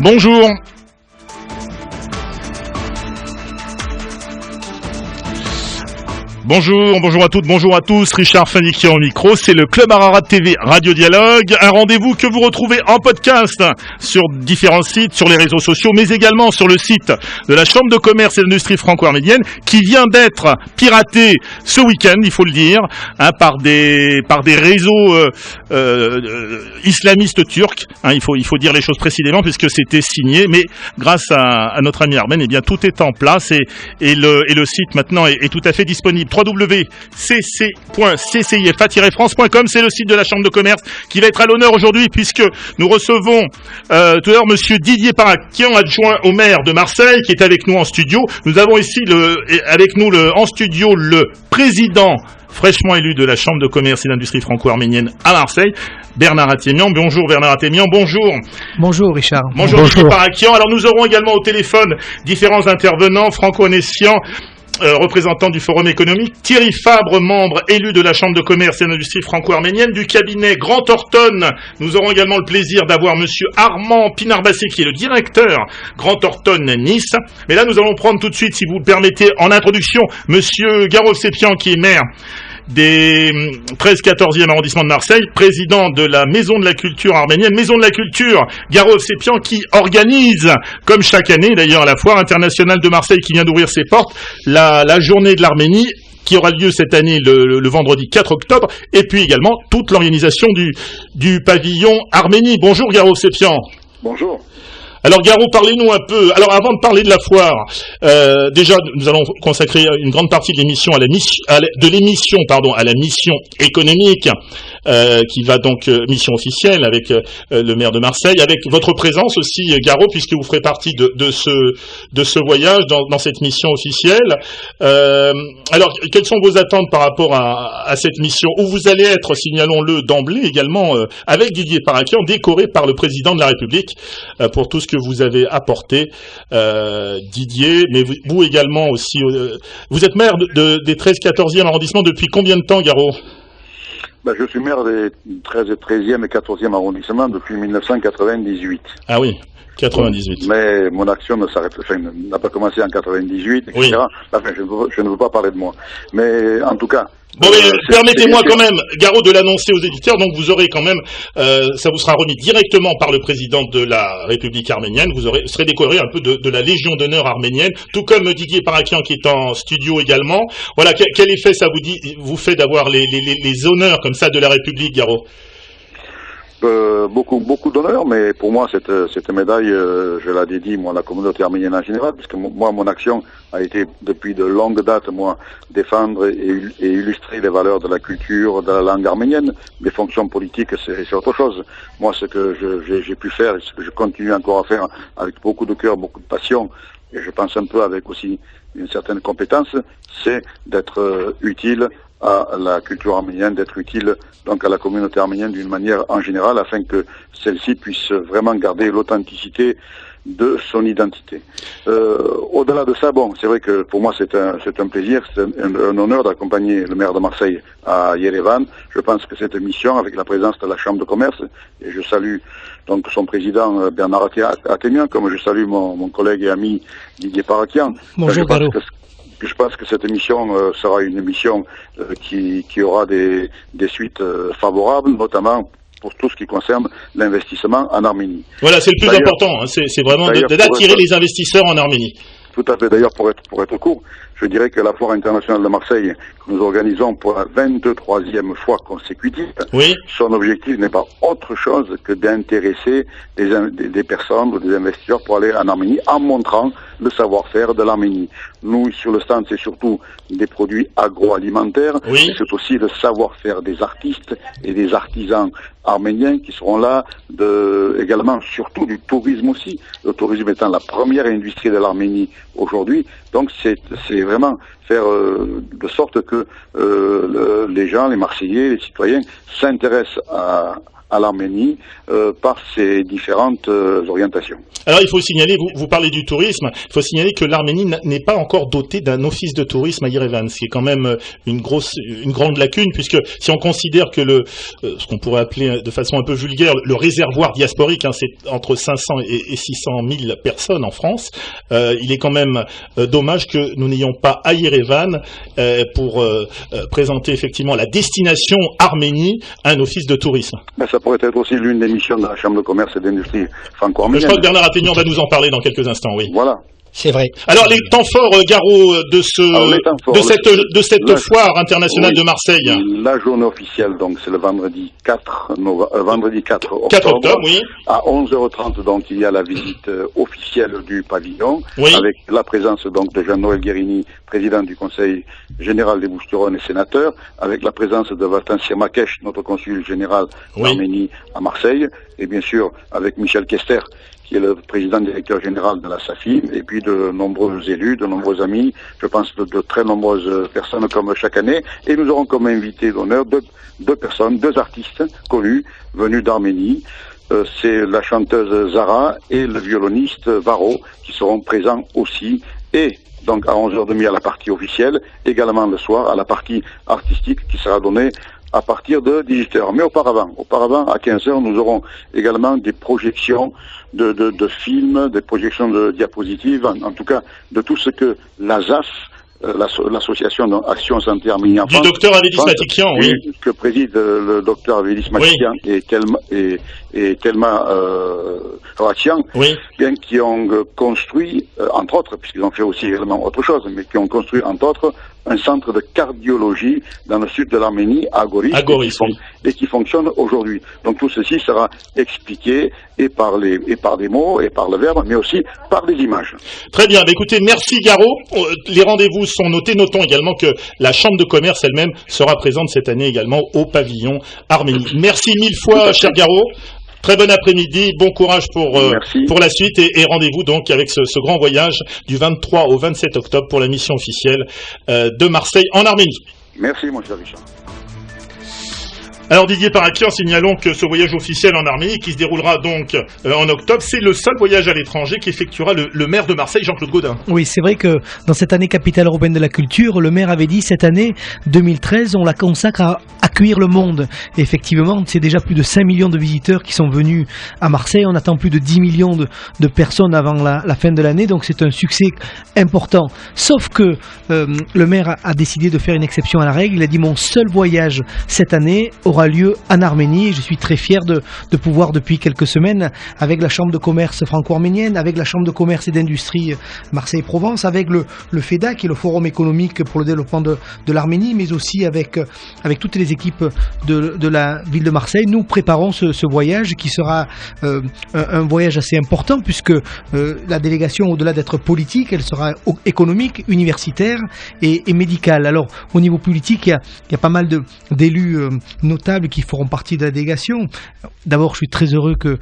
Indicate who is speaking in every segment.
Speaker 1: Bonjour. Bonjour à toutes, bonjour à tous, Richard Fanikian au micro, c'est le Club Ararat TV Radio Dialogue, un rendez-vous que vous retrouvez en podcast sur différents sites, sur les réseaux sociaux, mais également sur le site de la Chambre de commerce et d'industrie franco-arménienne, qui vient d'être piraté ce week-end, il faut le dire, par des réseaux islamistes turcs, il faut dire les choses précisément puisque c'était signé, mais grâce à notre ami Armen, eh bien tout est en place et le site maintenant est tout à fait disponible. www.ccifa-france.com, c'est le site de la Chambre de commerce qui va être à l'honneur aujourd'hui puisque nous recevons tout à l'heure monsieur Didier Parakian, adjoint au maire de Marseille, qui est avec nous en studio. Nous avons ici avec nous en studio le président fraîchement élu de la Chambre de commerce et d'industrie franco-arménienne à Marseille, Bernard Atemian. Bonjour Bernard Atemian, bonjour.
Speaker 2: Bonjour Richard.
Speaker 1: Bonjour Didier Parakian. Alors nous aurons également au téléphone différents intervenants franco-onessiens, représentant du Forum économique, Thierry Fabre, membre élu de la Chambre de commerce et d'industrie franco-arménienne, du cabinet Grant Thornton. Nous aurons également le plaisir d'avoir monsieur Armand Pinarbassé, qui est le directeur Grant Thornton Nice. Mais là, nous allons prendre tout de suite, si vous le permettez, en introduction, monsieur Garo Sepian, qui est maire des 13-14e arrondissement de Marseille, président de la Maison de la Culture arménienne, Maison de la Culture Garo Sepian, qui organise, comme chaque année d'ailleurs, à la Foire internationale de Marseille qui vient d'ouvrir ses portes, la journée de l'Arménie, qui aura lieu cette année le vendredi 4 octobre, et puis également toute l'organisation du pavillon Arménie. Bonjour Garo Sepian.
Speaker 3: Bonjour.
Speaker 1: Alors Garo, parlez-nous un peu. Alors avant de parler de la foire, déjà nous allons consacrer une grande partie de l'émission à la mission économique, qui va donc mission officielle avec le maire de Marseille, avec votre présence aussi Garo, puisque vous ferez partie de ce voyage dans cette mission officielle. Alors quelles sont vos attentes par rapport à cette mission où vous allez être, signalons-le d'emblée également, avec Didier Parakian, décoré par le président de la République pour tout ce que vous avez apporté, Didier, mais vous également aussi. Vous êtes maire des 13-14e arrondissements depuis combien de temps, Garo ?
Speaker 3: Je suis maire des 13e et 14e arrondissements depuis 1998.
Speaker 1: Ah oui, 98.
Speaker 3: Mais mon action n'a pas commencé en 98, etc.
Speaker 1: Oui.
Speaker 3: Enfin, je ne veux pas parler de moi. Mais en tout cas...
Speaker 1: Bon, mais permettez-moi quand même, Garo, de l'annoncer aux éditeurs. Donc vous aurez quand même, ça vous sera remis directement par le président de la République arménienne. Vous serez décoré un peu de la Légion d'honneur arménienne, tout comme Didier Parakian qui est en studio également. Voilà, quel effet ça vous fait d'avoir les honneurs comme ça de la République, Garo ?
Speaker 3: Beaucoup d'honneur, mais pour moi cette médaille, je la dédie à la communauté arménienne en général, puisque moi mon action a été depuis de longue date défendre et illustrer les valeurs de la culture, de la langue arménienne. Mes fonctions politiques c'est autre chose. Moi ce que j'ai pu faire et ce que je continue encore à faire avec beaucoup de cœur, beaucoup de passion, et je pense un peu avec aussi une certaine compétence, c'est d'être utile à la culture arménienne, d'être utile donc à la communauté arménienne d'une manière en général, afin que celle-ci puisse vraiment garder l'authenticité de son identité. Au-delà de ça, c'est vrai que pour moi c'est un plaisir, c'est un honneur d'accompagner le maire de Marseille à Yerevan. Je pense que cette mission, avec la présence de la Chambre de commerce, et je salue donc son président Bernard Atemian, comme je salue mon collègue et ami Didier Parakian.
Speaker 2: Bonjour Garo.
Speaker 3: Je pense que cette mission sera une mission qui aura des suites favorables, notamment pour tout ce qui concerne l'investissement en Arménie.
Speaker 1: Voilà, c'est le plus important, c'est vraiment d'attirer les investisseurs en Arménie.
Speaker 3: Tout à fait. D'ailleurs, pour être court, je dirais que la Foire internationale de Marseille, que nous organisons pour la 23e fois consécutive,
Speaker 1: oui.
Speaker 3: Son objectif n'est pas autre chose que d'intéresser des personnes ou des investisseurs pour aller en Arménie en montrant le savoir-faire de l'Arménie. Nous, sur le stand, c'est surtout des produits agroalimentaires,
Speaker 1: oui.
Speaker 3: Mais c'est aussi le savoir-faire des artistes et des artisans arméniens qui seront là, également surtout du tourisme aussi, le tourisme étant la première industrie de l'Arménie aujourd'hui. Donc c'est vraiment faire de sorte que les gens, les Marseillais, les citoyens s'intéressent à l'Arménie par ses différentes orientations.
Speaker 1: Alors il faut signaler, vous parlez du tourisme, il faut signaler que l'Arménie n'est pas encore dotée d'un office de tourisme à Yerevan, ce qui est quand même une grande lacune, puisque si on considère que ce qu'on pourrait appeler de façon un peu vulgaire le réservoir diasporique, hein, c'est entre 500 et 600 000 personnes en France, il est quand même dommage que nous n'ayons pas à Yerevan pour présenter effectivement la destination Arménie un office de tourisme.
Speaker 3: Ben, ça pourrait être aussi l'une des missions de la Chambre de commerce et d'industrie franco-arménienne.
Speaker 1: Je crois que Bernard Attegnan va nous en parler dans quelques instants, oui.
Speaker 3: Voilà.
Speaker 2: C'est vrai.
Speaker 1: Alors les temps forts, Garot, de cette foire internationale de Marseille.
Speaker 3: La journée officielle, donc c'est le vendredi 4 octobre.
Speaker 1: 4 octobre, oui.
Speaker 3: À 11h30, donc il y a la visite officielle du pavillon,
Speaker 1: oui,
Speaker 3: avec la présence donc de Jean-Noël Guérini, président du Conseil général des Bouches-du-Rhône et sénateur, avec la présence de Valentin Sirmakesh, notre consul général d'Arménie à Marseille, et bien sûr avec Michel Kester, qui est le président directeur général de la SAFIM, et puis de nombreux élus, de nombreux amis, je pense de très nombreuses personnes comme chaque année, et nous aurons comme invités d'honneur deux artistes connus venus d'Arménie. C'est la chanteuse Zara et le violoniste Varro qui seront présents aussi, et donc à 11h30 à la partie officielle, également le soir à la partie artistique qui sera donnée à partir de 18h. Mais auparavant, à 15h, nous aurons également des projections de films, des projections de diapositives, en tout cas de tout ce que l'ASAF, l'association d'Action Santé Arménie en France,
Speaker 1: du docteur Avélis Matikian, oui,
Speaker 3: que préside le docteur Avélis Matikian, oui, et Thelma Rachian,
Speaker 1: oui,
Speaker 3: bien qui ont construit, entre autres, puisqu'ils ont fait aussi également autre chose, mais qui ont construit entre autres un centre de cardiologie dans le sud de l'Arménie, à Goris, et qui fonctionne aujourd'hui. Donc tout ceci sera expliqué et par des mots et par le verbe, mais aussi par des images.
Speaker 1: Très bien. Bah, écoutez, merci Garot. Les rendez-vous sont notés. Notons également que la Chambre de commerce elle-même sera présente cette année également au pavillon Arménie. Merci mille fois, cher Garot. Très bon après-midi, bon courage pour la suite et rendez-vous donc avec ce grand voyage du 23 au 27 octobre pour la mission officielle de Marseille en Arménie.
Speaker 3: Merci mon cher Richard.
Speaker 1: Alors Didier Parakian, signalons que ce voyage officiel en Arménie qui se déroulera donc en octobre, c'est le seul voyage à l'étranger qu'effectuera le maire de Marseille, Jean-Claude Gaudin.
Speaker 2: Oui, c'est vrai que dans cette année capitale européenne de la culture, le maire avait dit cette année 2013, on la consacre à accueillir le monde. Et effectivement, c'est déjà plus de 5 millions de visiteurs qui sont venus à Marseille. On attend plus de 10 millions de personnes avant la fin de l'année, donc c'est un succès important. Sauf que le maire a décidé de faire une exception à la règle. Il a dit mon seul voyage cette année aura lieu en Arménie. Je suis très fier de pouvoir depuis quelques semaines, avec la Chambre de commerce franco-arménienne, avec la Chambre de commerce et d'industrie Marseille-Provence, avec le FEDA qui est le forum économique pour le développement de l'Arménie, mais aussi avec toutes les équipes de la ville de Marseille. Nous préparons ce voyage qui sera un voyage assez important puisque la délégation, au-delà d'être politique, elle sera économique, universitaire et médicale. Alors au niveau politique, il y a pas mal d'élus notables qui feront partie de la délégation. D'abord, je suis très heureux que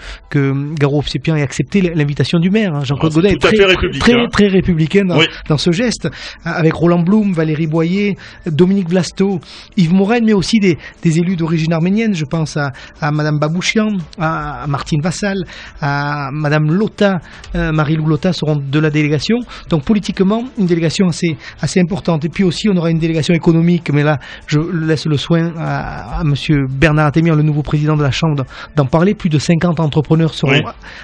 Speaker 2: Garot Hovsepian ait accepté l'invitation du maire. Jean-Claude Gaudin est très républicain dans ce geste, avec Roland Blum, Valérie Boyer, Dominique Vlasto, Yves Morel, mais aussi des élus d'origine arménienne. Je pense à Madame Babouchian, à Martine Vassal, à Madame Lota, Marie-Lou Lota seront de la délégation. Donc politiquement, une délégation assez importante. Et puis aussi, on aura une délégation économique, mais là, je laisse le soin à Monsieur Bernard Attegnan, le nouveau président de la Chambre, d'en parler. Plus de 50 entrepreneurs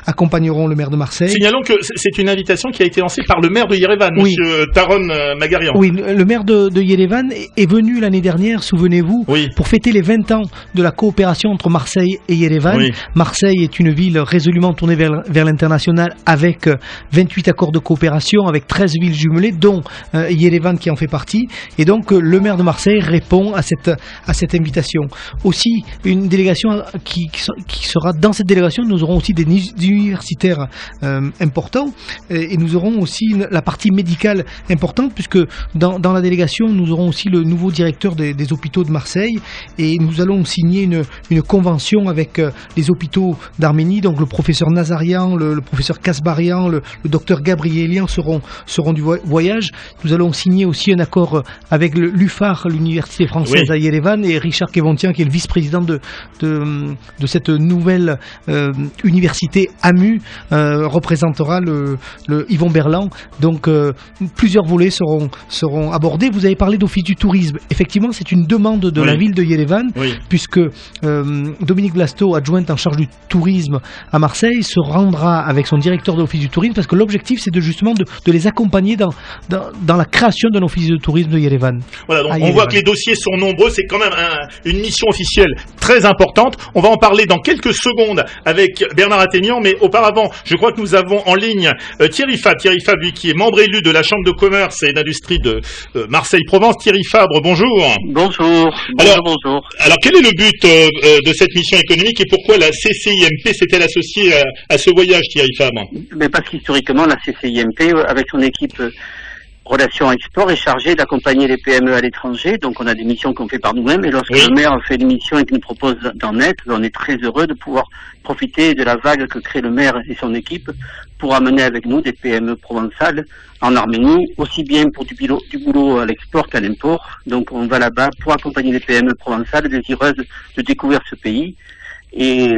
Speaker 2: accompagneront le maire de Marseille.
Speaker 1: Signalons que c'est une invitation qui a été lancée par le maire de Yerevan, Monsieur Taron Magarian.
Speaker 2: Oui, le maire de Yerevan est venu l'année dernière, souvenez-vous, pour fêter les 20 ans de la coopération entre Marseille et Yerevan. Marseille est une ville résolument tournée vers l'international, avec 28 accords de coopération, avec 13 villes jumelées, dont Yerevan qui en fait partie. Et donc le maire de Marseille répond à cette invitation. Aussi, une délégation qui sera dans cette délégation, nous aurons aussi des universitaires importants et nous aurons aussi la partie médicale importante puisque dans la délégation, nous aurons aussi le nouveau directeur des hôpitaux de Marseille et nous allons signer une convention avec les hôpitaux d'Arménie, donc le professeur Nazarian, le professeur Kasbarian, le docteur Gabrielian seront du voyage. Nous allons signer aussi un accord avec l'UFAR, l'université française à Yerevan, et Richard Kevontian qui qui est le vice-président de cette nouvelle université AMU, représentera le Yvon Berland. Donc plusieurs volets seront abordés. Vous avez parlé d'office du tourisme. Effectivement, c'est une demande de la ville de Yerevan, puisque Dominique Blasteau, adjointe en charge du tourisme à Marseille, se rendra avec son directeur de l'office du tourisme, parce que l'objectif, c'est justement de les accompagner dans la création d'un office de tourisme de Yerevan.
Speaker 1: Voilà, donc on voit que les dossiers sont nombreux, c'est quand même une mission officielle très importante. On va en parler dans quelques secondes avec Bernard Athénian, mais auparavant, je crois que nous avons en ligne Thierry Fabre, lui qui est membre élu de la Chambre de commerce et d'industrie de Marseille-Provence. Thierry Fabre, bonjour.
Speaker 4: Bonjour. Bonjour.
Speaker 1: Alors, quel est le but de cette mission économique et pourquoi la CCIMP s'est-elle associée à ce voyage, Thierry Fabre?
Speaker 4: Mais parce qu'historiquement, la CCIMP, avec son équipe Relations Export, est chargée d'accompagner les PME à l'étranger. Donc, on a des missions qu'on fait par nous-mêmes. Et lorsque le maire fait des missions et qu'il nous propose d'en être, on est très heureux de pouvoir profiter de la vague que crée le maire et son équipe pour amener avec nous des PME provençales en Arménie, aussi bien pour du boulot à l'export qu'à l'import. Donc, on va là-bas pour accompagner les PME provençales désireuses de découvrir ce pays. Et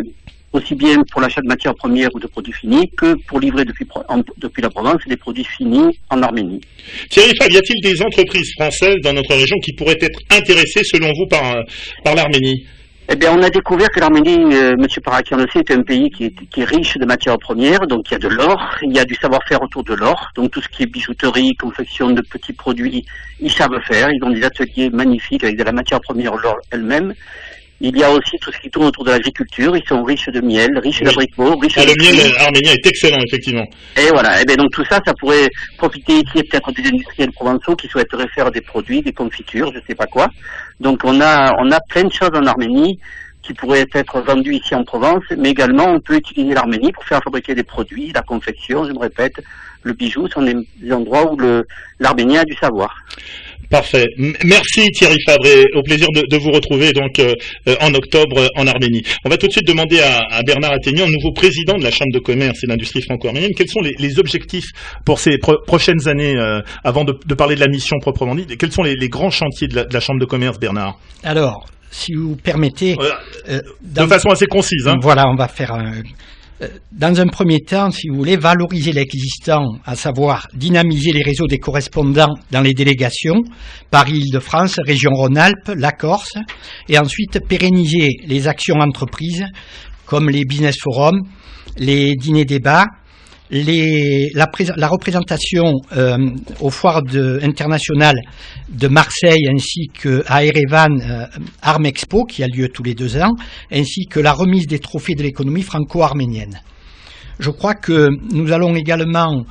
Speaker 4: aussi bien pour l'achat de matières premières ou de produits finis que pour livrer depuis la Provence des produits finis en Arménie.
Speaker 1: Thierry Fabre, y a-t-il des entreprises françaises dans notre région qui pourraient être intéressées, selon vous, par l'Arménie?
Speaker 4: Eh bien, on a découvert que l'Arménie, M. Parakian le sait, est un pays qui est riche de matières premières. Donc, il y a de l'or, il y a du savoir-faire autour de l'or. Donc, tout ce qui est bijouterie, confection de petits produits, ils savent faire. Ils ont des ateliers magnifiques avec de la matière première, l'or elle-même. Il y a aussi tout ce qui tourne autour de l'agriculture. Ils sont riches de miel, riches d'abricots, riches de...
Speaker 1: Le miel arménien est excellent, effectivement.
Speaker 4: Et voilà. Et bien, donc, tout ça, ça pourrait profiter ici peut-être des industriels provençaux qui souhaiteraient faire des produits, des confitures, je sais pas quoi. Donc, on a plein de choses en Arménie qui pourraient être vendues ici en Provence, mais également, on peut utiliser l'Arménie pour faire fabriquer des produits, la confection, je me répète, le bijou sont des endroits où l'Arménien a du savoir.
Speaker 1: Parfait. Merci Thierry Fabre, et au plaisir de vous retrouver donc en octobre en Arménie. On va tout de suite demander à Bernard Athénian, nouveau président de la Chambre de commerce et d'industrie franco-arménienne, quels sont les objectifs pour ces prochaines années, avant de parler de la mission proprement dit, quels sont les grands chantiers de la Chambre de commerce, Bernard?
Speaker 2: Alors, si vous permettez...
Speaker 1: de façon assez concise. Hein.
Speaker 2: Voilà, on va faire... dans un premier temps, si vous voulez, valoriser l'existant, à savoir dynamiser les réseaux des correspondants dans les délégations, Paris-Île-de-France, Région Rhône-Alpes, la Corse, et ensuite pérenniser les actions entreprises comme les business forums, les dîners-débats, la représentation aux foires internationales de Marseille ainsi qu'à Erevan, Arm Expo, qui a lieu tous les 2 ans, ainsi que la remise des trophées de l'économie franco-arménienne. Je crois que nous allons également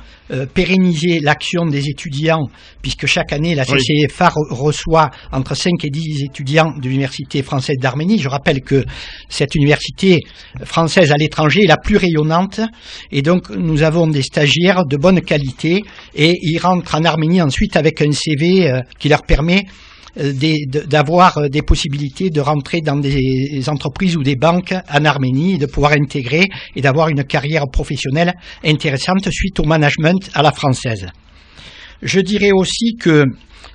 Speaker 2: pérenniser l'action des étudiants, puisque chaque année la CCFA reçoit entre 5 et 10 étudiants de l'Université française d'Arménie. Je rappelle que cette université française à l'étranger est la plus rayonnante, et donc nous avons des stagiaires de bonne qualité, et ils rentrent en Arménie ensuite avec un CV qui leur permet d'avoir des possibilités de rentrer dans des entreprises ou des banques en Arménie et de pouvoir intégrer et d'avoir une carrière professionnelle intéressante suite au management à la française. Je dirais aussi que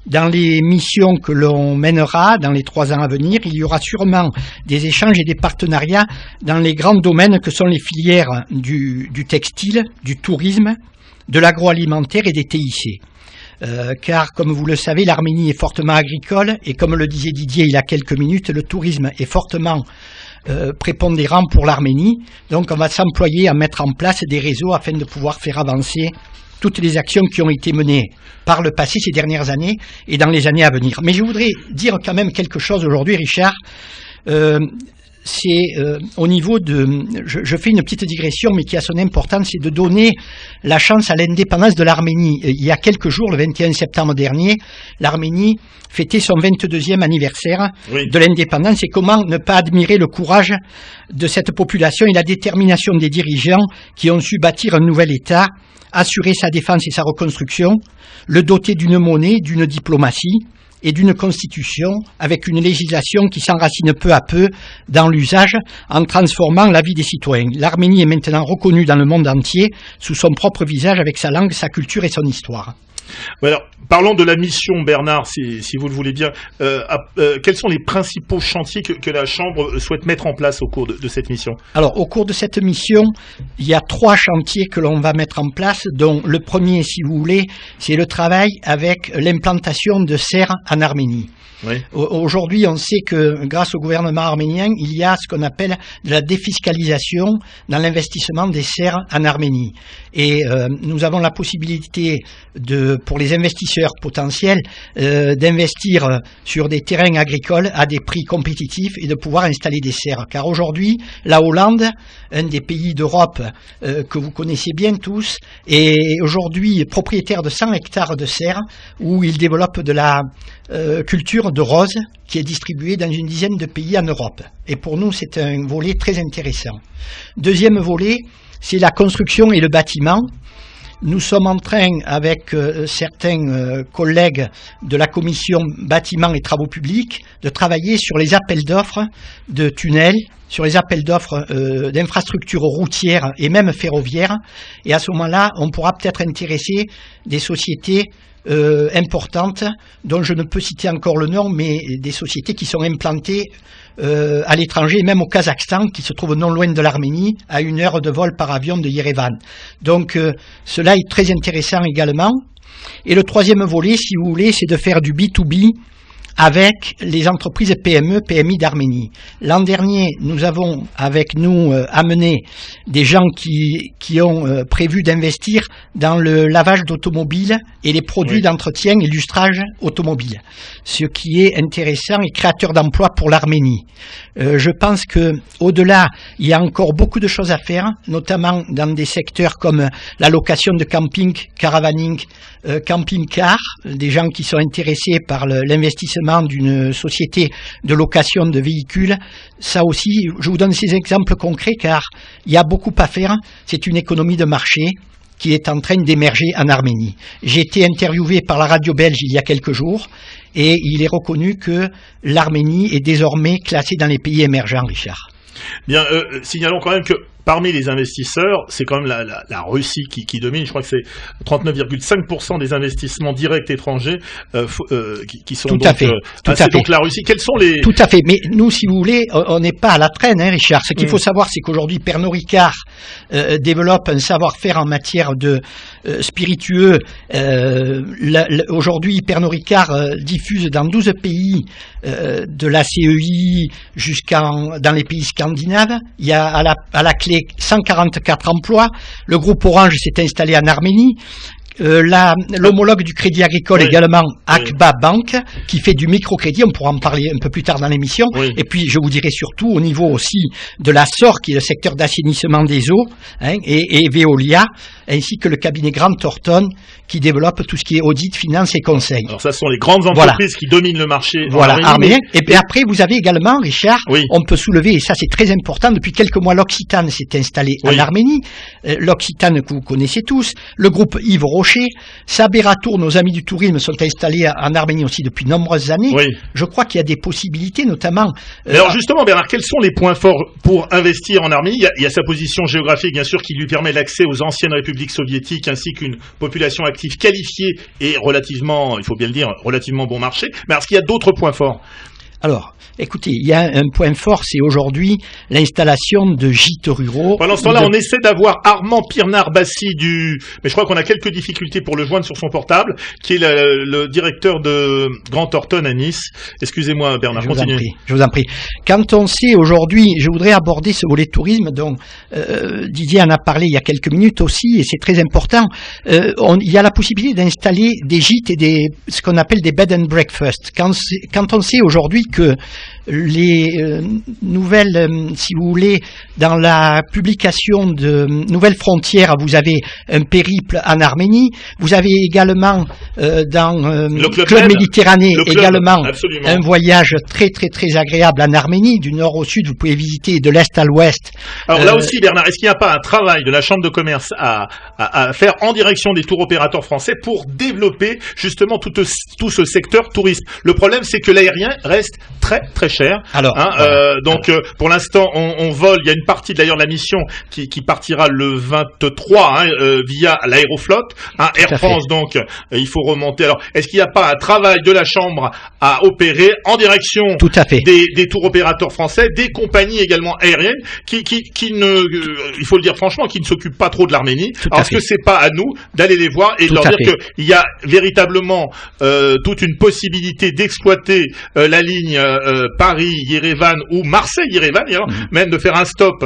Speaker 2: dans les missions que l'on mènera dans les 3 ans à venir, il y aura sûrement des échanges et des partenariats dans les grands domaines que sont les filières du textile, du tourisme, de l'agroalimentaire et des TIC. Car, comme vous le savez, l'Arménie est fortement agricole et comme le disait Didier il y a quelques minutes, le tourisme est fortement prépondérant pour l'Arménie. Donc on va s'employer à mettre en place des réseaux afin de pouvoir faire avancer toutes les actions qui ont été menées par le passé ces dernières années et dans les années à venir. Mais je voudrais dire quand même quelque chose aujourd'hui, Richard. C'est au niveau de... Je fais une petite digression, mais qui a son importance, c'est de donner la chance à l'indépendance de l'Arménie. Il y a quelques jours, le 21 septembre dernier, l'Arménie fêtait son 22e anniversaire de l'indépendance. Et comment ne pas admirer le courage de cette population et la détermination des dirigeants qui ont su bâtir un nouvel État, assurer sa défense et sa reconstruction, le doter d'une monnaie, d'une diplomatie et d'une constitution avec une législation qui s'enracine peu à peu dans l'usage en transformant la vie des citoyens. L'Arménie est maintenant reconnue dans le monde entier sous son propre visage avec sa langue, sa culture et son histoire.
Speaker 1: Alors, parlons de la mission, Bernard, si vous le voulez bien. Quels sont les principaux chantiers que la Chambre souhaite mettre en place au cours de cette mission?
Speaker 5: Alors, au cours de cette mission, il y a 3 chantiers que l'on va mettre en place, dont le premier, si vous voulez, c'est le travail avec l'implantation de serres en Arménie.
Speaker 1: Oui.
Speaker 5: Aujourd'hui, on sait que grâce au gouvernement arménien, il y a ce qu'on appelle de la défiscalisation dans l'investissement des serres en Arménie. Et nous avons la possibilité pour les investisseurs potentiels d'investir sur des terrains agricoles à des prix compétitifs et de pouvoir installer des serres. Car aujourd'hui, la Hollande, un des pays d'Europe que vous connaissez bien tous, est aujourd'hui propriétaire de 100 hectares de serres où il développe de la culture de rose qui est distribuée dans une dizaine de pays en Europe. Et pour nous, c'est un volet très intéressant. Deuxième volet, c'est la construction et le bâtiment. Nous sommes en train, avec certains collègues de la commission bâtiments et travaux publics, de travailler sur les appels d'offres de tunnels, sur les appels d'offres d'infrastructures routières et même ferroviaires. Et à ce moment-là, on pourra peut-être intéresser des sociétés importantes, dont je ne peux citer encore le nom, mais des sociétés qui sont implantées à l'étranger, même au Kazakhstan, qui se trouve non loin de l'Arménie, à 1 heure de vol par avion de Yerevan. Donc cela est très intéressant également. Et le troisième volet, si vous voulez, c'est de faire du B2B avec les entreprises PME, PMI d'Arménie. L'an dernier, nous avons avec nous amené des gens qui ont prévu d'investir dans le lavage d'automobiles et les produits d'entretien et lustrage automobile, ce qui est intéressant et créateur d'emplois pour l'Arménie. Je pense que au-delà, il y a encore beaucoup de choses à faire, notamment dans des secteurs comme la location de camping, caravaning, camping-car, des gens qui sont intéressés par l'investissement d'une société de location de véhicules. Ça aussi, je vous donne ces exemples concrets car il y a beaucoup à faire. C'est une économie de marché qui est en train d'émerger en Arménie. J'ai été interviewé par la radio belge il y a quelques jours et il est reconnu que l'Arménie est désormais classée dans les pays émergents, Richard.
Speaker 1: Bien, signalons quand même que parmi les investisseurs, c'est quand même la Russie qui domine. Je crois que c'est 39,5% des investissements directs étrangers qui sont
Speaker 5: tout
Speaker 1: donc...
Speaker 5: à fait. Tout à fait.
Speaker 1: Donc la Russie, quels sont les...
Speaker 5: Tout à fait. Mais nous, si vous voulez, on n'est pas à la traîne, hein, Richard. Ce qu'il faut savoir, c'est qu'aujourd'hui, Pernod Ricard développe un savoir-faire en matière de spiritueux. Aujourd'hui, Pernod Ricard diffuse dans 12 pays de la CEI dans les pays scandinaves. Il y a à la clé 144 emplois. Le groupe Orange s'est installé en Arménie. L'homologue du crédit agricole également, Akba Bank, qui fait du microcrédit, on pourra en parler un peu plus tard dans l'émission. Et puis je vous dirai surtout au niveau aussi de la SOR, qui est le secteur d'assainissement des eaux, et Veolia, ainsi que le cabinet Grant Thornton, qui développe tout ce qui est audit, finance et conseil.
Speaker 1: Alors ça, ce sont les grandes entreprises qui dominent le marché.
Speaker 5: Arménien. Et puis après, vous avez également, Richard, on peut soulever, et ça c'est très important, depuis quelques mois, l'Occitane s'est installé en Arménie. L'Occitane que vous connaissez tous, le groupe Yves Rocher, Sabératour, nos amis du tourisme, sont installés en Arménie aussi depuis de nombreuses années. Je crois qu'il y a des possibilités, notamment...
Speaker 1: Alors justement, Bernard, quels sont les points forts pour investir en Arménie? Il y a sa position géographique, bien sûr, qui lui permet l'accès aux anciennes républiques soviétiques, ainsi qu'une population active qualifiée et relativement, il faut bien le dire, relativement bon marché. Mais est-ce qu'il y a d'autres points forts?
Speaker 5: Alors, écoutez, il y a un point fort, c'est aujourd'hui l'installation de gîtes ruraux.
Speaker 1: Pendant ce temps-là, on essaie d'avoir Armand Pirnard-Bassi mais je crois qu'on a quelques difficultés pour le joindre sur son portable, qui est le directeur de Grant Thornton à Nice. Excusez-moi, Bernard, continuez.
Speaker 5: Je vous en prie. Quand on sait aujourd'hui, je voudrais aborder ce volet tourisme dont Didier en a parlé il y a quelques minutes aussi, et c'est très important. Il y a la possibilité d'installer des gîtes et ce qu'on appelle des bed and breakfast. Quand on sait aujourd'hui que les nouvelles, si vous voulez, dans la publication de Nouvelles Frontières, vous avez un périple en Arménie, vous avez également dans le Club Méditerranée également un voyage très très très agréable en Arménie, du nord au sud, vous pouvez visiter de l'est à l'ouest.
Speaker 1: Alors là aussi, Bernard, est-ce qu'il n'y a pas un travail de la Chambre de commerce à faire en direction des tours opérateurs français pour développer justement tout ce secteur tourisme? Le problème, c'est que l'aérien reste très très cher.
Speaker 5: Alors,
Speaker 1: donc pour l'instant, on vole. Il y a une partie d'ailleurs de la mission qui partira le 23 via l'Aéroflotte. Air France, donc il faut remonter. Alors, est-ce qu'il n'y a pas un travail de la Chambre à opérer en direction
Speaker 5: tout à fait.
Speaker 1: des tours opérateurs français, des compagnies également aériennes qui ne, il faut le dire franchement, qui ne s'occupent pas trop de l'Arménie. Alors, est-ce que c'est pas à nous d'aller les voir et de leur dire qu'il y a véritablement toute une possibilité d'exploiter la ligne Paris-Yerevan ou Marseille-Yerevan, même de faire un stop,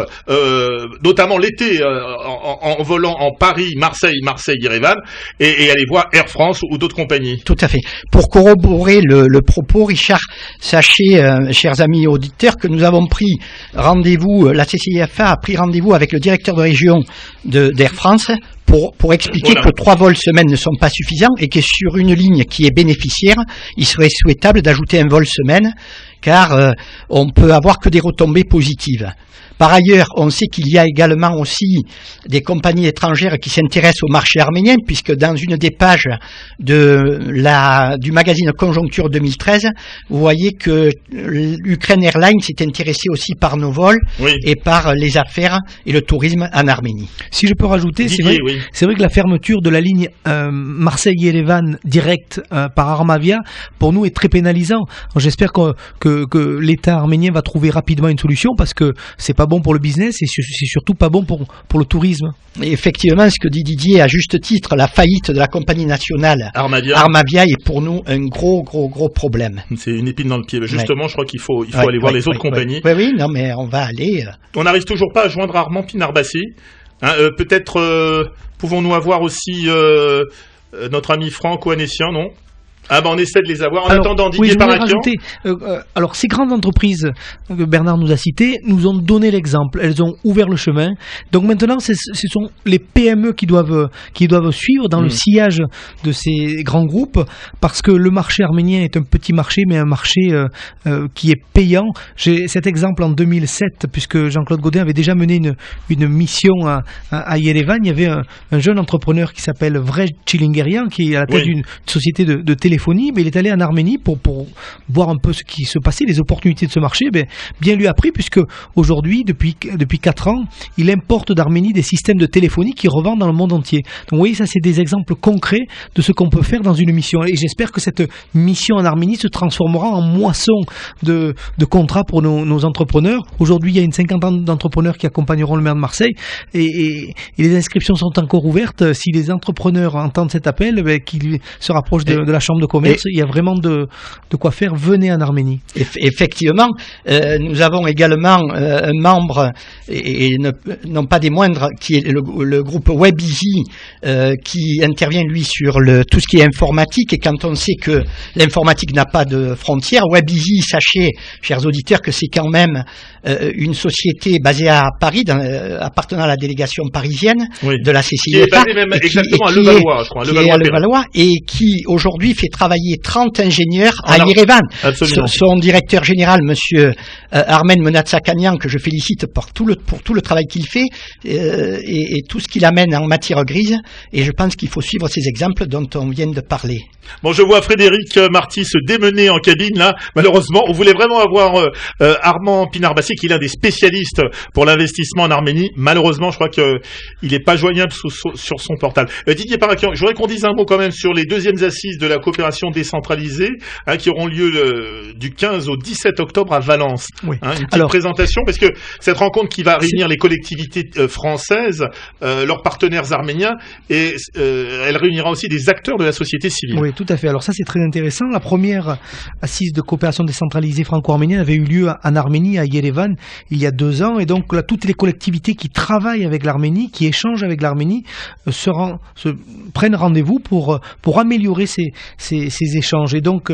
Speaker 1: notamment l'été, en volant en Paris-Marseille, Marseille-Yerevan, et aller voir Air France ou d'autres compagnies.
Speaker 5: Tout à fait. Pour corroborer le propos, Richard, sachez, chers amis auditeurs, que nous avons pris rendez-vous, la CCIFA a pris rendez-vous avec le directeur de région d'Air France pour expliquer que 3 vols semaine ne sont pas suffisants et que sur une ligne qui est bénéficiaire, il serait souhaitable d'ajouter un vol semaine, car on peut avoir que des retombées positives. Par ailleurs, on sait qu'il y a également aussi des compagnies étrangères qui s'intéressent au marché arménien, puisque dans une des pages du magazine Conjoncture 2013, vous voyez que l'Ukraine Airlines s'est intéressée aussi par nos vols et par les affaires et le tourisme en Arménie.
Speaker 2: Si je peux rajouter, c'est vrai que la fermeture de la ligne Marseille-Yerevan direct par Armavia, pour nous, est très pénalisant. J'espère que l'État arménien va trouver rapidement une solution, parce que c'est pas bon pour le business et c'est surtout pas bon pour le tourisme.
Speaker 5: Et effectivement, ce que dit Didier à juste titre, la faillite de la compagnie nationale Armavia est pour nous un gros problème.
Speaker 1: C'est une épine dans le pied. Justement, je crois qu'il faut aller voir les autres compagnies.
Speaker 5: Oui, non, mais on va aller.
Speaker 1: On n'arrive toujours pas à joindre Armand Pinarbassi. Peut-être pouvons-nous avoir aussi notre ami Franck Oanessian, non? On essaie de les avoir. En attendant, Didier Parakian.
Speaker 2: Alors, ces grandes entreprises que Bernard nous a citées nous ont donné l'exemple. Elles ont ouvert le chemin. Donc maintenant, ce sont les PME qui doivent suivre dans le sillage de ces grands groupes, parce que le marché arménien est un petit marché, mais un marché qui est payant. J'ai cet exemple en 2007, puisque Jean-Claude Gaudin avait déjà mené une mission à Yerevan. Il y avait un jeune entrepreneur qui s'appelle Vrej Chilingerian, qui est à la tête d'une société de téléphonie, mais il est allé en Arménie pour voir un peu ce qui se passait, les opportunités de ce marché. Bien lui a pris, puisque aujourd'hui, depuis 4 ans, il importe d'Arménie des systèmes de téléphonie qui revendent dans le monde entier. Donc vous voyez, ça c'est des exemples concrets de ce qu'on peut faire dans une mission. Et j'espère que cette mission en Arménie se transformera en moisson de contrats pour nos entrepreneurs. Aujourd'hui, il y a une 50 d'entrepreneurs qui accompagneront le maire de Marseille, et les inscriptions sont encore ouvertes. Si les entrepreneurs entendent cet appel, qu'ils se rapprochent de la Chambre de commerce, il y a vraiment de quoi faire. Venez en Arménie.
Speaker 5: Effectivement, nous avons également un membre, et non pas des moindres, qui est le groupe WebEasy, qui intervient lui sur tout ce qui est informatique. Et quand on sait que l'informatique n'a pas de frontières, WebEasy, sachez, chers auditeurs, que c'est quand même une société basée à Paris, appartenant à la délégation parisienne de la CCIFA,
Speaker 1: qui est basée même exactement à Levallois, je crois,
Speaker 5: à Levallois, et qui aujourd'hui fait travailler 30 ingénieurs à Yerevan. Son directeur général, monsieur Armen Menatsakanian, que je félicite pour tout le travail qu'il fait et tout ce qu'il amène en matière grise, et je pense qu'il faut suivre ces exemples dont on vient de parler.
Speaker 1: Bon, je vois Frédéric Marty se démener en cabine là. Malheureusement, on voulait vraiment avoir Armand Pinarbassi, qui est l'un des spécialistes pour l'investissement en Arménie. Malheureusement, je crois qu'il n'est pas joignable sur son portable. Didier Parakian, je voudrais qu'on dise un mot quand même sur les deuxièmes assises de la coopération décentralisée, qui auront lieu du 15 au 17 octobre à Valence.
Speaker 2: Oui.
Speaker 1: Une petite présentation, parce que cette rencontre qui va réunir les collectivités françaises, leurs partenaires arméniens, et elle réunira aussi des acteurs de la société civile.
Speaker 2: Oui, tout à fait. Alors ça, c'est très intéressant. La première assise de coopération décentralisée franco-arménienne avait eu lieu en Arménie, à Yerevan, il y a 2 ans. Et donc là, toutes les collectivités qui travaillent avec l'Arménie, qui échangent avec l'Arménie, prennent rendez-vous pour améliorer ces échanges. Et donc,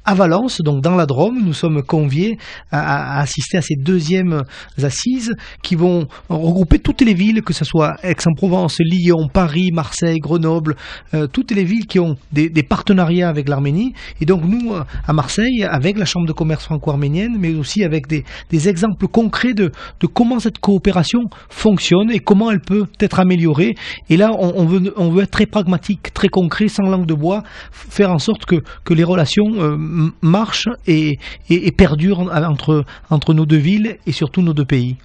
Speaker 2: à Valence, donc dans la Drôme, nous sommes conviés à assister à ces 2e assises qui vont regrouper toutes les villes, que ce soit Aix-en-Provence, Lyon, Paris, Marseille, Grenoble, toutes les villes qui ont des partenariats avec l'Arménie. Et donc nous, à Marseille, avec la Chambre de commerce franco-arménienne, mais aussi avec des exemples concrets de comment cette coopération fonctionne et comment elle peut être améliorée. Et là, on veut être très pragmatique, très concret, sans langue de bois, faire en sorte que les relations marche et perdure entre nos deux villes et surtout nos deux pays.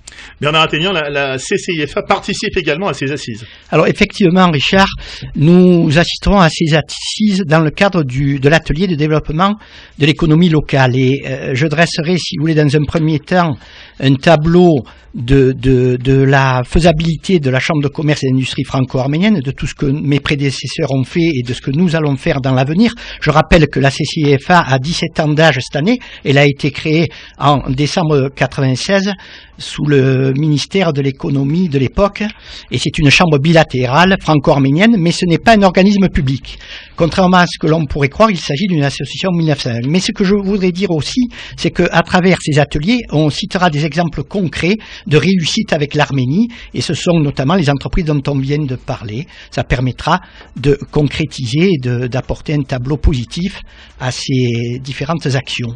Speaker 1: Bernard Attegnan, la CCIFA participe également à ces assises.
Speaker 5: Alors effectivement, Richard, nous assisterons à ces assises dans le cadre de l'atelier de développement de l'économie locale. Et je dresserai, si vous voulez, dans un premier temps, un tableau de la faisabilité de la Chambre de commerce et d'industrie franco-arménienne, de tout ce que mes prédécesseurs ont fait et de ce que nous allons faire dans l'avenir. Je rappelle que la CCIFA a 17 ans d'âge cette année. Elle a été créée en décembre 1996 sous le ministère de l'économie de l'époque, et c'est une chambre bilatérale franco-arménienne, mais ce n'est pas un organisme public. Contrairement à ce que l'on pourrait croire, il s'agit d'une association 1901. Mais ce que je voudrais dire aussi, c'est qu'à travers ces ateliers, on citera des exemples concrets de réussite avec l'Arménie, et ce sont notamment les entreprises dont on vient de parler. Ça permettra de concrétiser et d'apporter un tableau positif à ces différentes actions.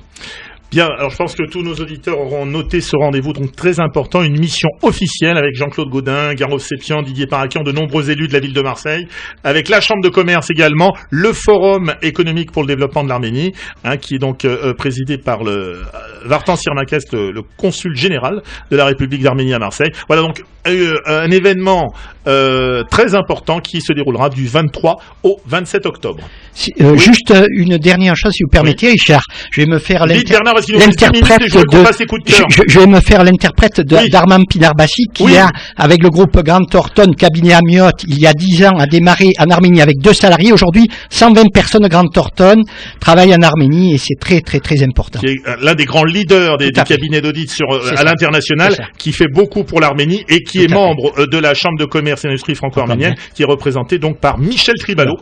Speaker 1: Bien, alors je pense que tous nos auditeurs auront noté ce rendez-vous donc très important, une mission officielle avec Jean-Claude Gaudin, Garo Sepian, Didier Parakian, de nombreux élus de la ville de Marseille, avec la Chambre de commerce également, le Forum économique pour le développement de l'Arménie, qui est donc présidé par le Vartan Sirmakes, le consul général de la République d'Arménie à Marseille. Voilà donc un événement très important qui se déroulera du 23 au 27 octobre.
Speaker 5: Oui. Juste une dernière chose, si vous permettez, oui. Richard, je vais me faire l'interprète je vais me faire l'interprète d'Armand Pinarbassi qui a, avec le groupe Grand Thornton, cabinet Amiotte, il y a 10 ans, a démarré en Arménie avec 2 salariés. Aujourd'hui, 120 personnes Grand Thornton travaillent en Arménie et c'est très très très important.
Speaker 1: Qui est l'un des grands leaders des cabinets d'audit à l'international, qui fait beaucoup pour l'Arménie et qui est membre de la Chambre de commerce et d'industrie franco-arménienne, qui est représenté donc par Michel Tribalo,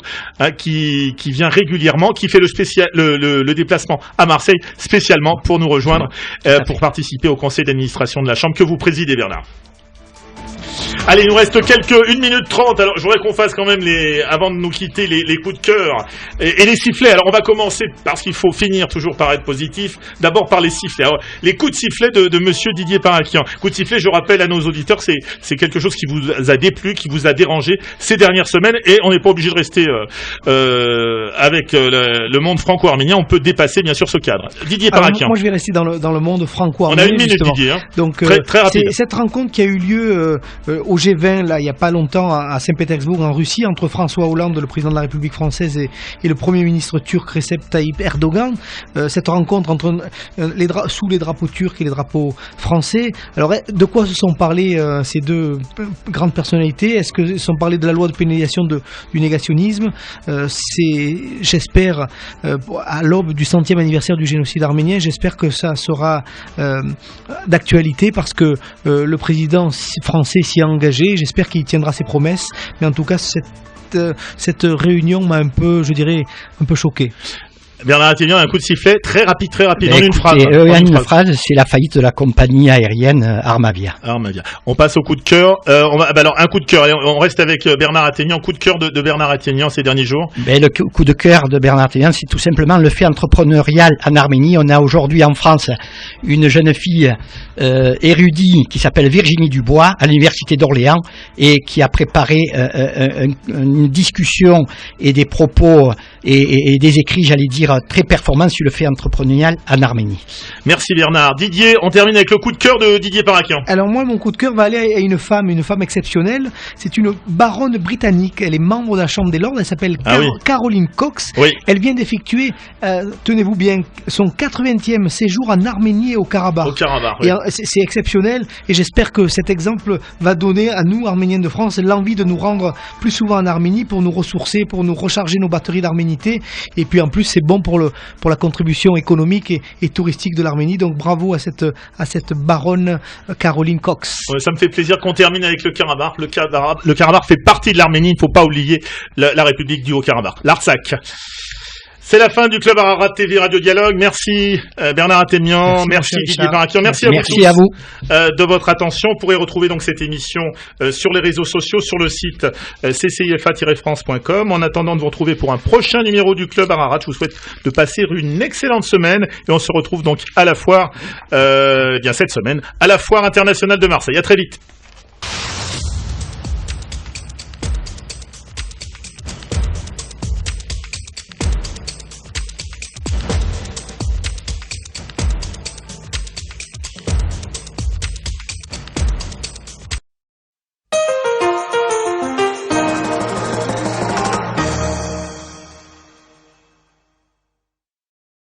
Speaker 1: qui vient régulièrement, qui fait le déplacement à Marseille spécialement pour nous rejoindre, pour participer au conseil d'administration de la Chambre que vous présidez, Bernard. Allez, il nous reste 1 minute 30. Alors, je voudrais qu'on fasse quand même avant de nous quitter, les coups de cœur et les sifflets. Alors, on va commencer parce qu'il faut finir toujours par être positif. D'abord par les sifflets. Alors, les coups de sifflet de monsieur Didier Parakian. Coups de sifflet, je rappelle à nos auditeurs, c'est quelque chose qui vous a déplu, qui vous a dérangé ces dernières semaines, et on n'est pas obligé de rester avec le monde franco-arménien. On peut dépasser, bien sûr, ce cadre. Didier Parakian.
Speaker 2: Moi, je vais rester dans le monde franco-arménien.
Speaker 1: On a 1 minute, justement. Didier.
Speaker 2: Donc,
Speaker 1: très rapide.
Speaker 2: C'est cette rencontre qui a eu lieu au G20, là, il n'y a pas longtemps, à Saint-Pétersbourg, en Russie, entre François Hollande, le président de la République française, et le Premier ministre turc Recep Tayyip Erdogan. Cette rencontre sous les drapeaux turcs et les drapeaux français. Alors, de quoi se sont parlé ces deux grandes personnalités? Est-ce que se sont parlé de la loi de pénalisation du négationnisme? J'espère, à l'aube du 100e anniversaire du génocide arménien, j'espère que ça sera d'actualité, parce que le président français s'y a engagé. J'espère qu'il tiendra ses promesses, mais en tout cas cette réunion m'a un peu choqué.
Speaker 1: Bernard Attegnan, un coup de sifflet très rapide, en une phrase.
Speaker 5: Une phrase, c'est la faillite de la compagnie aérienne Armavia.
Speaker 1: On passe au coup de cœur. Alors un coup de cœur. On reste avec Bernard Attegnan. Coup de cœur de Bernard Attegnan ces derniers jours.
Speaker 5: Le coup de cœur de Bernard Attegnan, c'est tout simplement le fait entrepreneurial en Arménie. On a aujourd'hui en France une jeune fille érudite qui s'appelle Virginie Dubois à l'université d'Orléans et qui a préparé une discussion et des propos et des écrits, j'allais dire, très performants sur le fait entrepreneurial en Arménie.
Speaker 1: Merci Bernard. Didier, on termine avec le coup de cœur de Didier Parakian.
Speaker 2: Alors moi, mon coup de cœur va aller à une femme exceptionnelle. C'est une baronne britannique. Elle est membre de la Chambre des Lords. Elle s'appelle Caroline Cox.
Speaker 1: Oui.
Speaker 2: Elle vient d'effectuer, tenez-vous bien, son 80e séjour en Arménie et au Karabakh.
Speaker 1: Oui.
Speaker 2: Et c'est exceptionnel. Et j'espère que cet exemple va donner à nous, Arméniens de France, l'envie de nous rendre plus souvent en Arménie pour nous ressourcer, pour nous recharger nos batteries d'arménité. Et puis en plus, c'est bon pour la contribution économique et touristique de l'Arménie. Donc bravo à cette baronne Caroline Cox.
Speaker 1: Ça me fait plaisir qu'on termine avec le Karabakh. Le Karabakh fait partie de l'Arménie. Il ne faut pas oublier la République du Haut-Karabakh, l'Artsakh. C'est la fin du Club Ararat TV Radio Dialogue. Merci Bernard Attegnan, merci Didier Parakian, merci à vous de votre attention. Vous pourrez retrouver donc cette émission sur les réseaux sociaux, sur le site ccifa-france.com. En attendant de vous retrouver pour un prochain numéro du Club Ararat, je vous souhaite de passer une excellente semaine et on se retrouve donc à la foire, cette semaine, à la Foire internationale de Marseille. À très vite.